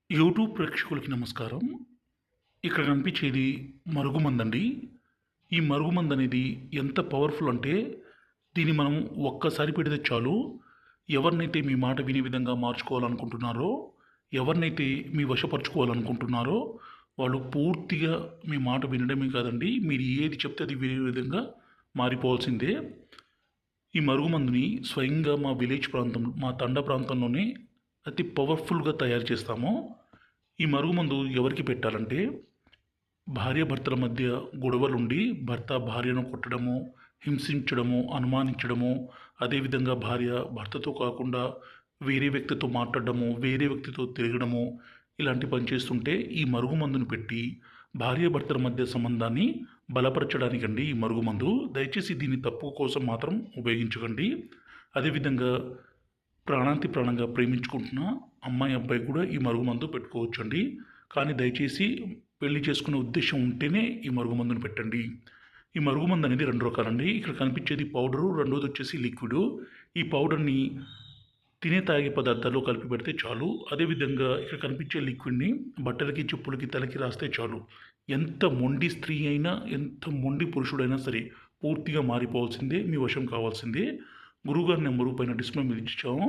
YouTube ప్రేక్షకులకి నమస్కారం. ఇక్కడ కనిపించేది మరుగుమందండి. ఈ మరుగుమందనేది ఎంత పవర్‌ఫుల్ అంటే, దీన్ని మనం ఒక్కసారి పెడితే చాలు, ఎవరినైతే మీ మాట వినే విధంగా మార్చుకోవాలనుకుంటున్నారో, ఎవరినైతే మీ వశపరుచుకోవాలనుకుంటున్నారో, వాళ్ళు పూర్తిగా మీ మాట వినడమే కాదండి, మీరు ఏది చెప్తే అది వినే విధంగా మారిపోవాల్సిందే. ఈ మరుగుమందుని స్వయంగా మా విలేజ్ ప్రాంతం, మా తండా ప్రాంతంలోనే అతి పవర్‌ఫుల్‌గా తయారు చేస్తాము. ఈ మరుగుమందు ఎవరికి పెట్టాలంటే, భార్యాభర్తల మధ్య గొడవలుండి భర్త భార్యను కొట్టడము, హింసించడము, అనుమానించడము, అదేవిధంగా భార్య భర్తతో కాకుండా వేరే వ్యక్తితో మాట్లాడడము, వేరే వ్యక్తితో తిరగడము, ఇలాంటి పని చేస్తుంటే ఈ మరుగుమందుని పెట్టి భార్యాభర్తల మధ్య సంబంధాన్ని బలపరచడానికండి ఈ మరుగుమందు. దయచేసి దీన్ని తప్పు కోసం మాత్రం ఉపయోగించకండి. అదేవిధంగా ప్రాణాంతి ప్రాణంగా ప్రేమించుకుంటున్న అమ్మాయి, అబ్బాయి కూడా ఈ మరుగుమందు పెట్టుకోవచ్చండి. కానీ దయచేసి పెళ్లి చేసుకునే ఉద్దేశ్యం ఉంటేనే ఈ మరుగుమందుని పెట్టండి. ఈ మరుగుమందు అనేది 2 రకాలండి. ఇక్కడ కనిపించేది పౌడరు, రెండోదొచ్చేసి లిక్విడు. ఈ పౌడర్‌ని తినే తాగే పదార్థాల్లో కలిపి పెడితే చాలు. అదేవిధంగా ఇక్కడ కనిపించే లిక్విడ్‌ని బట్టలకి, చెప్పులకి, తలకి రాస్తే చాలు. ఎంత మొండి స్త్రీ అయినా, ఎంత మొండి పురుషుడైనా సరే పూర్తిగా మారిపోవాల్సిందే. మీ వశం కావాల్సిందే. గురువుగారి నంబరు పైన డిస్ప్లే మీద ఇచ్చాము.